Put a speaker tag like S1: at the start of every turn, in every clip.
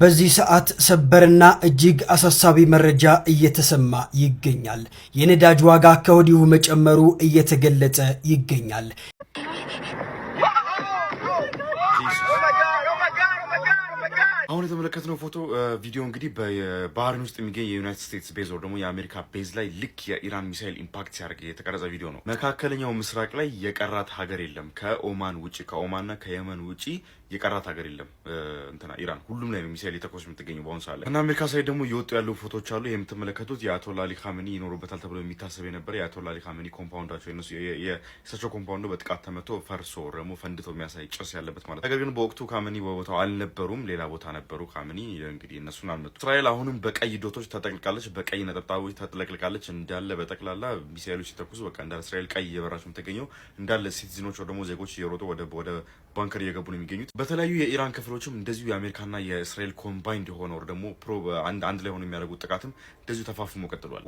S1: በዚህ ሰዓት ሰበርና እጅግ አሳሳቢ መረጃ እየተሰማ ይገኛል። የነዳጅ ዋጋ ከወዲሁ መጨመሩ እየተገለጸ ይገኛል።
S2: አሁን የተመለከትነው ፎቶ ቪዲዮ እንግዲህ በባህሬን ውስጥ የሚገኝ የዩናይትድ ስቴትስ ቤዝ ወር ደግሞ የአሜሪካ ቤዝ ላይ ልክ የኢራን ሚሳኤል ኢምፓክት ሲያደርግ የተቀረጸ ቪዲዮ ነው። መካከለኛው ምስራቅ ላይ የቀራት ሀገር የለም ከኦማን ውጪ ከኦማንና ከየመን ውጪ የቀራት ሀገር የለም። ኢራን ሁሉም ላይ ነው ሚሳኤል የተኮሰች የምትገኘው በአሁኑ ሰዓት ላይ እና አሜሪካ ሳይድ ደግሞ እየወጡ ያሉ ፎቶዎች አሉ። የምትመለከቱት የአያቶላ አሊ ካሜኒ ይኖሩበታል ተብሎ የሚታሰብ የነበረ የአያቶላ አሊ ካሜኒ ኮምፓውንዳቸው የእሳቸው ኮምፓውንዱ በጥቃት ተመቶ ፈርሶ ደግሞ ፈንድቶ የሚያሳይ ጭስ ያለበት ማለት። ነገር ግን በወቅቱ ካሜኒ በቦታው አልነበሩም፣ ሌላ ቦታ ነበሩ። ካሜኒ እንግዲህ እነሱን አልመጡ። እስራኤል አሁንም በቀይ ዶቶች ተጠቅልቃለች፣ በቀይ ነጠብጣቦች ተጥለቅልቃለች። እንዳለ በጠቅላላ ሚሳኤሎች ሲተኩሱ በቃ እንዳለ እስራኤል ቀይ እየበራች የምትገኘው እንዳለ ሲቲዝኖች ደግሞ ዜጎች እየሮጡ ወደ ባንከር እየገቡ ነው የሚገኙት። በተለያዩ የኢራን ክፍሎችም እንደዚሁ የአሜሪካና የእስራኤል ኮምባይንድ የሆነው ደግሞ አንድ ላይ ሆኖ የሚያደርጉት ጥቃትም እንደዚሁ ተፋፍሞ ቀጥሏል።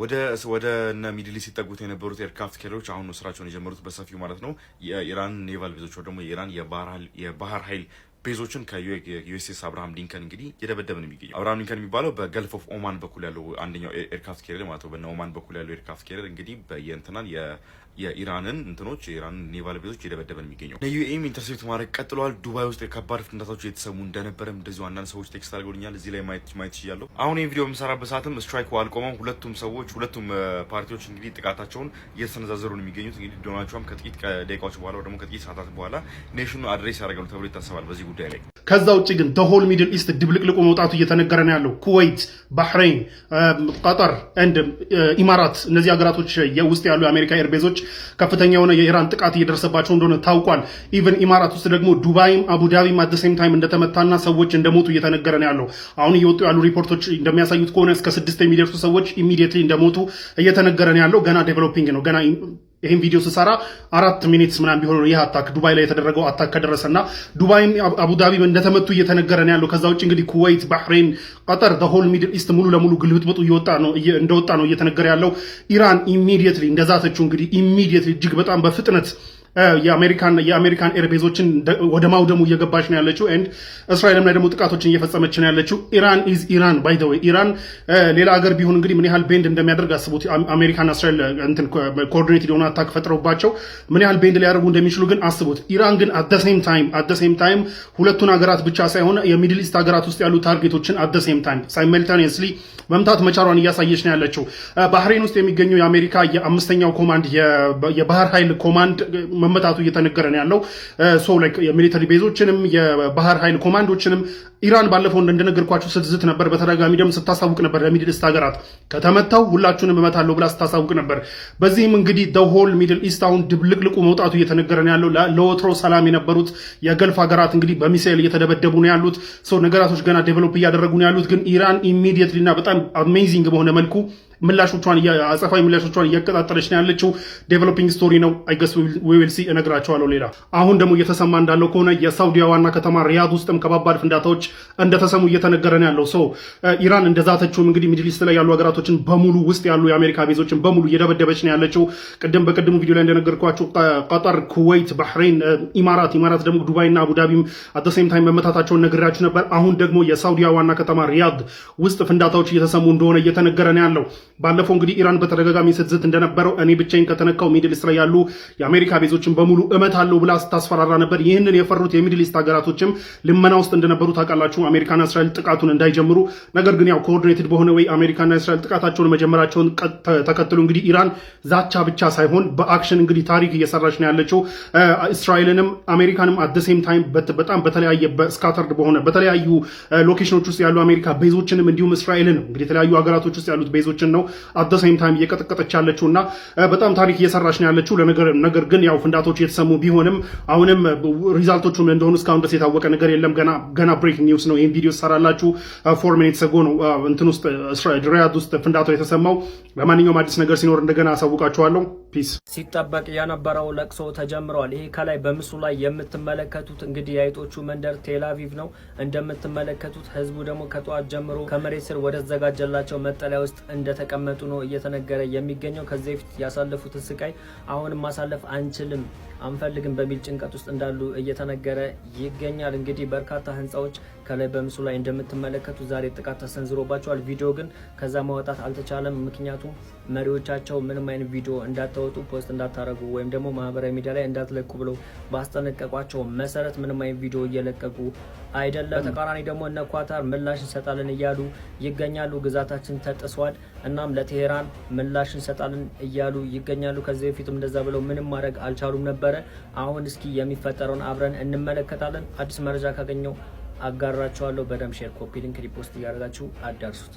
S2: ወደ እነ ሚድል ኢስት ሲጠጉት የነበሩት ኤርክራፍት ካሪየሮች አሁን ነው ስራቸውን የጀመሩት በሰፊው ማለት ነው። የኢራን ኔቫል ቤዞች ደግሞ የኢራን የባህር ኃይል ቤዞችን ከዩኤስኤስ አብርሃም ሊንከን እንግዲህ የደበደበ ነው የሚገኘው። አብርሃም ሊንከን የሚባለው በገልፍ ኦፍ ኦማን በኩል ያለው አንደኛው ኤርክራፍት ካሪየር ማለት ነው። በእነ ኦማን በኩል ያለው ኤርክራፍት ካሪየር እንግዲህ በየእንትናን የኢራንን የኢራን ኔቫል ቤዞች የደበደበ ነው የሚገኘው። ዩኤም ኢንተርሴፕት ማድረግ ቀጥለዋል። ዱባይ ውስጥ ከባድ ፍንዳታዎች የተሰሙ እንደነበረም እንደዚሁ አንዳንድ ሰዎች ቴክስት አድርገውልኛል። እዚህ ላይ ማየት ይችላል። አሁን ይህን ቪዲዮ የምሰራበት ሰዓትም ስትራይኩ አልቆመም። ሁለቱም ፓርቲዎች እንግዲህ ጥቃታቸውን እየተሰነዛዘሩ ነው የሚገኙት። እንግዲህ ዶናልድ ትራምፕ ከጥቂት ደቂቃዎች በኋላ ደግሞ ከጥቂት ሰዓታት በኋላ ኔሽኑ አድሬስ ያደርጋሉ ተብሎ ይታሰባል በዚህ ጉዳይ ላይ።
S3: ከዛ ውጭ ግን ሆል ሚድል ኢስት ድብልቅልቁ መውጣቱ እየተነገረ ነው ያለው። ኩዌት፣ ባህሬን፣ ቀጠር እንድ ኢማራት እነዚህ ሀገራቶች ውስጥ ያሉ የአሜሪካ ኤርቤዞች ከፍተኛ የሆነ የኢራን ጥቃት እየደረሰባቸው እንደሆነ ታውቋል። ኢቨን ኢማራት ውስጥ ደግሞ ዱባይም አቡዳቢም አት ዘ ሴም ታይም እንደተመታና ሰዎች እንደሞቱ እየተነገረ ነው ያለው። አሁን እየወጡ ያሉ ሪፖርቶች እንደሚያሳዩት ከሆነ እስከ 6 የሚደርሱ ሰዎች ኢሚዲየትሊ እንደሞቱ እየተነገረ ነው ያለው። ገና ዴቨሎፒንግ ነው። ገና ይሄን ቪዲዮ ስሰራ 4 ሚኒትስ ምናምን ቢሆን ነው ይህ አታክ ዱባይ ላይ የተደረገው አታክ ከደረሰና ዱባይም አቡዳቢም እንደተመቱ እየተነገረ ነው ያለው። ከዛ ውጭ እንግዲህ ኩዌት፣ ባህሬን፣ ቀጠር ሆል ሚድል ኢስት ሙሉ ለሙሉ ግልብጥብጡ እንደወጣ ነው እየተነገረ ያለው። ኢራን ኢሚዲየትሊ እንደዛተችው እንግዲህ ኢሚዲየትሊ እጅግ በጣም በፍጥነት የአሜሪካን ኤርቤዞችን ወደ ማውደሙ እየገባች ነው ያለችው። ኤንድ እስራኤልም ላይ ደግሞ ጥቃቶችን እየፈጸመች ነው ያለችው። ኢራን ኢዝ ኢራን ባይ ዘ ዌይ። ኢራን ሌላ ሀገር ቢሆን እንግዲህ ምን ያህል ቤንድ እንደሚያደርግ አስቡት። አሜሪካና እስራኤል ኮኦርዲኔትድ የሆነ አታክ ፈጥረውባቸው ምን ያህል ቤንድ ሊያደርጉ እንደሚችሉ ግን አስቡት። ኢራን ግን አት ዘ ሴም ታይም ሁለቱን ሀገራት ብቻ ሳይሆን የሚድል ኢስት ሀገራት ውስጥ ያሉ ታርጌቶችን አት ዘ ሴም ታይም ሳይመልታኒየስሊ መምታት መቻሏን እያሳየች ነው ያለችው። ባህሬን ውስጥ የሚገኘው የአሜሪካ የአምስተኛው ኮማንድ የባህር ኃይል ኮማንድ መመታቱ እየተነገረ ነው ያለው። የሚሊተሪ ቤዞችንም የባህር ኃይል ኮማንዶችንም ኢራን ባለፈው እንደነገርኳችሁ ስትዝት ነበር። በተደጋጋሚ ደግሞ ስታሳውቅ ነበር ለሚድል ኢስት ሀገራት ከተመታው ሁላችሁንም እመታለሁ ብላ ስታሳውቅ ነበር። በዚህም እንግዲህ ሆል ሚድል ኢስት አሁን ድብልቅልቁ መውጣቱ እየተነገረ ነው ያለው። ለወትሮ ሰላም የነበሩት የገልፍ ሀገራት እንግዲህ በሚሳኤል እየተደበደቡ ነው ያሉት። ነገራቶች ገና ዴቨሎፕ እያደረጉ ነው ያሉት። ግን ኢራን ኢሚዲየትሊ እና በጣም አሜዚንግ በሆነ መልኩ አጸፋዊ ምላሾቿን እያቀጣጠለች ነው ያለችው። ዴቨሎፒንግ ስቶሪ ነው። አይ ገስ ዊ ዊል ሲ እነግራቸዋለሁ። ሌላ አሁን ደግሞ እየተሰማ እንዳለው ከሆነ የሳውዲያ ዋና ከተማ ሪያድ ውስጥም ከባባድ ፍንዳታዎች እንደተሰሙ እየተነገረ ነው ያለው። ኢራን እንደዛተችውም እንግዲህ ሚድል ኢስት ላይ ያሉ ሀገራቶችን በሙሉ ውስጥ ያሉ የአሜሪካ ቤዞችን በሙሉ እየደበደበች ነው ያለችው። በቅድሙ ቪዲዮ ላይ እንደነገርኳቸው ቀጠር፣ ኩዌት፣ ባህሬን፣ ኢማራት ደግሞ ዱባይና አቡዳቢም አት ዘ ሴም ታይም መመታታቸውን ነግራችሁ ነበር። አሁን ደግሞ የሳውዲያ ዋና ከተማ ሪያድ ውስጥ ፍንዳታዎች እየተሰሙ እንደሆነ እየተነገረ ነው ያለው። ባለፈው እንግዲህ ኢራን በተደጋጋሚ ስትዝት እንደነበረው እኔ ብቻዬን ከተነካው ሚድል ኢስት ላይ ያሉ የአሜሪካ ቤዞችን በሙሉ እመታለሁ ብላ ስታስፈራራ ነበር። ይህንን የፈሩት የሚድል ኢስት ሀገራቶችም ልመና ውስጥ እንደነበሩ ታውቃላችሁ፣ አሜሪካና እስራኤል ጥቃቱን እንዳይጀምሩ። ነገር ግን ያው ኮኦርዲኔትድ በሆነ ወይ አሜሪካና እስራኤል ጥቃታቸውን መጀመራቸውን ተከትሎ እንግዲህ ኢራን ዛቻ ብቻ ሳይሆን በአክሽን እንግዲህ ታሪክ እየሰራች ነው ያለችው። እስራኤልንም አሜሪካንም አት ዘ ሴም ታይም በጣም በተለያየ በስካተርድ በሆነ በተለያዩ ሎኬሽኖች ውስጥ ያሉ አሜሪካ ቤዞችንም እንዲሁም እስራኤልን እንግዲህ የተለያዩ ሀገራቶች ውስጥ ያሉት ቤዞችን ነው አት ዘ ሴም ታይም እየቀጠቀጠች ያለችው እና በጣም ታሪክ እየሰራች ነው ያለችው። ነገር ግን ያው ፍንዳቶች የተሰሙ ቢሆንም አሁንም ሪዛልቶቹ ምን እንደሆኑ እስካሁን ድረስ የታወቀ ነገር የለም። ገና ብሬኪንግ ኒውስ ነው። ይሄን ቪዲዮ ሰራላችሁ 4 ሚኒትስ አጎ ነው እንትን ውስጥ ሪያድ ውስጥ ፍንዳታው የተሰማው። ለማንኛውም አዲስ ነገር ሲኖር እንደገና አሳውቃችኋለሁ። ፒስ።
S4: ሲጠበቅ የነበረው ለቅሶ ተጀምሯል። ይሄ ከላይ በምስሉ ላይ የምትመለከቱት እንግዲህ የአይጦቹ መንደር ቴልአቪቭ ነው። እንደምትመለከቱት ህዝቡ ደግሞ ከጧት ጀምሮ ከመሬት ስር ወደ ተዘጋጀላቸው መጠለያ ውስጥ እንደተቀ እንደተቀመጡ ነው እየተነገረ የሚገኘው። ከዚህ በፊት ያሳለፉትን ስቃይ አሁንም ማሳለፍ አንችልም አንፈልግም በሚል ጭንቀት ውስጥ እንዳሉ እየተነገረ ይገኛል። እንግዲህ በርካታ ህንጻዎች ከላይ በምስሉ ላይ እንደምትመለከቱ ዛሬ ጥቃት ተሰንዝሮባቸዋል። ቪዲዮ ግን ከዛ ማውጣት አልተቻለም። ምክንያቱም መሪዎቻቸው ምንም አይነት ቪዲዮ እንዳታወጡ ፖስት እንዳታረጉ ወይም ደግሞ ማህበራዊ ሚዲያ ላይ እንዳትለቁ ብለው ባስጠነቀቋቸው መሰረት ምንም አይነት ቪዲዮ እየለቀቁ አይደለም። ተቃራኒ ደግሞ እነ ኳታር ምላሽ እንሰጣለን እያሉ ይገኛሉ። ግዛታችን ተጥሷል፣ እናም ለቴሄራን ምላሽ እንሰጣለን እያሉ ይገኛሉ። ከዚህ በፊትም እንደዛ ብለው ምንም ማድረግ አልቻሉም ነበረ። አሁን እስኪ የሚፈጠረውን አብረን እንመለከታለን። አዲስ መረጃ ካገኘው አጋራችኋለሁ። በደም ሼር፣ ኮፒ ሊንክ፣ ሪፖስት እያደረጋችሁ አዳርሱት።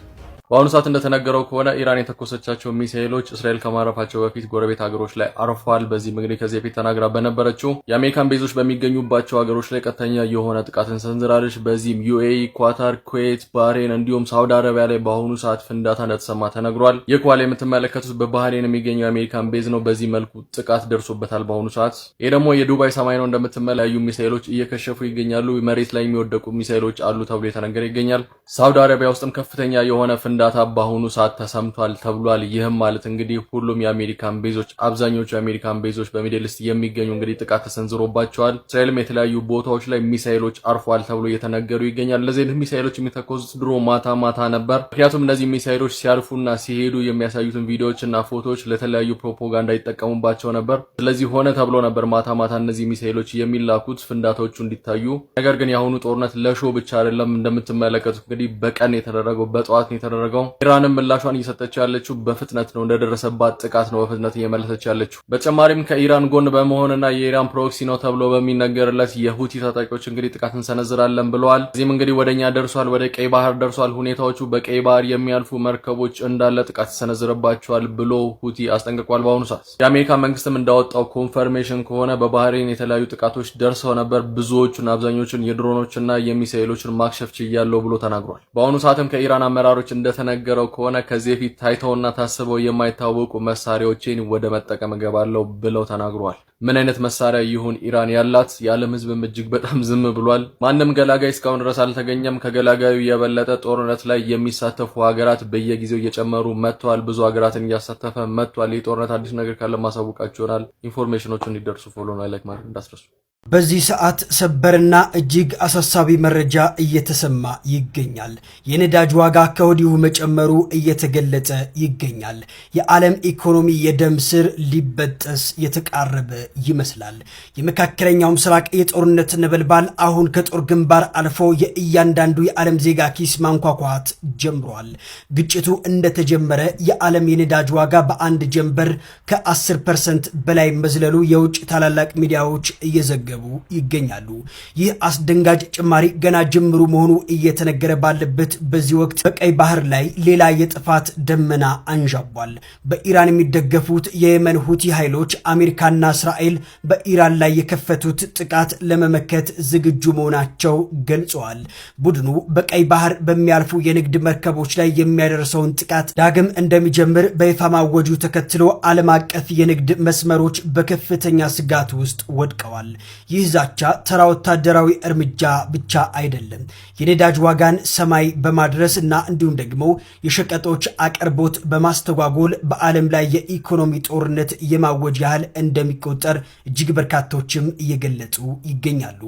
S5: በአሁኑ ሰዓት እንደተነገረው ከሆነ ኢራን የተኮሰቻቸው ሚሳኤሎች እስራኤል ከማረፋቸው በፊት ጎረቤት ሀገሮች ላይ አርፈዋል። በዚህ እንግዲህ ከዚህ በፊት ተናግራ በነበረችው የአሜሪካን ቤዞች በሚገኙባቸው ሀገሮች ላይ ቀጥተኛ የሆነ ጥቃትን ሰንዝራለች። በዚህም ዩኤኢ፣ ኳታር፣ ኩዌት፣ ባህሬን እንዲሁም ሳውዲ አረቢያ ላይ በአሁኑ ሰዓት ፍንዳታ እንደተሰማ ተነግሯል። ይህ ኳላ የምትመለከቱት በባህሬን የሚገኘው የአሜሪካን ቤዝ ነው። በዚህ መልኩ ጥቃት ደርሶበታል በአሁኑ ሰዓት። ይህ ደግሞ የዱባይ ሰማይ ነው። እንደምትመለከቱ ሚሳኤሎች እየከሸፉ ይገኛሉ። መሬት ላይ የሚወደቁ ሚሳኤሎች አሉ ተብሎ የተነገረ ይገኛል። ሳውዲ አረቢያ ውስጥም ከፍተኛ የሆነ ፍንዳታ በአሁኑ ሰዓት ተሰምቷል ተብሏል። ይህም ማለት እንግዲህ ሁሉም የአሜሪካን ቤዞች አብዛኞቹ የአሜሪካን ቤዞች በሚድል ኢስት የሚገኙ እንግዲህ ጥቃት ተሰንዝሮባቸዋል። እስራኤልም የተለያዩ ቦታዎች ላይ ሚሳኤሎች አርፈዋል ተብሎ እየተነገሩ ይገኛል። ለዚህ ሚሳኤሎች የሚተኮሱት ድሮ ማታ ነበር። ምክንያቱም እነዚህ ሚሳኤሎች ሲያልፉና ሲሄዱ የሚያሳዩትን ቪዲዮዎችና ፎቶዎች ለተለያዩ ፕሮፓጋንዳ ይጠቀሙባቸው ነበር። ስለዚህ ሆነ ተብሎ ነበር ማታ እነዚህ ሚሳኤሎች የሚላኩት ፍንዳታዎቹ እንዲታዩ። ነገር ግን የአሁኑ ጦርነት ለሾ ብቻ አይደለም። እንደምትመለከቱት እንግዲህ በቀን የተደረገው በጠዋት ነው የተደረገው። ኢራንም ምላሿን እየሰጠች ያለችው በፍጥነት ነው። እንደደረሰባት ጥቃት ነው በፍጥነት እየመለሰች ያለችው። በተጨማሪም ከኢራን ጎን በመሆንና የኢራን ፕሮክሲ ነው ተብሎ በሚነገርለት የሁቲ ታጣቂዎች እንግዲህ ጥቃት እንሰነዝራለን ብለዋል። እዚህም እንግዲህ ወደኛ ደርሷል፣ ወደ ቀይ ባህር ደርሷል። ሁኔታዎቹ በቀይ ባህር የሚያልፉ መርከቦች እንዳለ ጥቃት ይሰነዝርባቸዋል ብሎ ሁቲ አስጠንቅቋል። በአሁኑ ሰዓት የአሜሪካ መንግስትም እንዳወጣው ኮንፈርሜሽን ከሆነ በባህሬን የተለያዩ ጥቃቶች ደርሰው ነበር። ብዙዎቹን አብዛኞቹን የድሮኖችና የሚሳኤሎችን ማክሸፍ ችያለሁ ብሎ ተናግሯል። በአሁኑ ሰዓትም ከኢራን አመራሮች እንደተነገረው ከሆነ ከዚህ በፊት ታይተውና ታስበው የማይታወቁ መሳሪያዎችን ወደ መጠቀም ገባለው ብለው ተናግሯል። ምን አይነት መሳሪያ ይሁን ኢራን ያላት? የዓለም ህዝብም እጅግ በጣም ዝም ብሏል። ማንም ገላጋይ እስካሁን ድረስ አልተገኘም። ከገላጋዩ የበለጠ ጦርነት ላይ የሚሳተፉ ሀገራት በየጊዜው እየጨመሩ መጥተዋል። ብዙ ሀገራትን እያሳተፈ መጥቷል። ይህ ጦርነት አዲስ ነገር ካለ ማሳወቃችሁ ይሆናል። ኢንፎርሜሽኖቹ እንዲደርሱ ፎሎ እና ላይክ ማድረግ እንዳትረሱ።
S1: በዚህ ሰዓት ሰበርና እጅግ አሳሳቢ መረጃ እየተሰማ ይገኛል። የነዳጅ ዋጋ ከወዲሁ መጨመሩ እየተገለጸ ይገኛል። የዓለም ኢኮኖሚ የደም ስር ሊበጠስ የተቃረበ ይመስላል። የመካከለኛው ምስራቅ የጦርነት ነበልባል አሁን ከጦር ግንባር አልፎ የእያንዳንዱ የዓለም ዜጋ ኪስ ማንኳኳት ጀምሯል። ግጭቱ እንደተጀመረ የዓለም የነዳጅ ዋጋ በአንድ ጀንበር ከ10% በላይ መዝለሉ የውጭ ታላላቅ ሚዲያዎች እየዘገቡ ይገኛሉ። ይህ አስደንጋጭ ጭማሪ ገና ጅምሩ መሆኑ እየተነገረ ባለበት በዚህ ወቅት በቀይ ባህር ላይ ሌላ የጥፋት ደመና አንዣቧል። በኢራን የሚደገፉት የየመን ሁቲ ኃይሎች አሜሪካና እስራኤል በኢራን ላይ የከፈቱት ጥቃት ለመመከት ዝግጁ መሆናቸው ገልጸዋል። ቡድኑ በቀይ ባህር በሚያልፉ የንግድ መርከቦች ላይ የሚያደርሰውን ጥቃት ዳግም እንደሚጀምር በይፋ ማወጁ ተከትሎ ዓለም አቀፍ የንግድ መስመሮች በከፍተኛ ስጋት ውስጥ ወድቀዋል። ይህ ዛቻ ተራ ወታደራዊ እርምጃ ብቻ አይደለም። የነዳጅ ዋጋን ሰማይ በማድረስ እና እንዲሁም ደግሞ የሸቀጦች አቅርቦት በማስተጓጎል በዓለም ላይ የኢኮኖሚ ጦርነት የማወጅ ያህል እንደሚቆጠር እጅግ በርካቶችም እየገለጹ ይገኛሉ።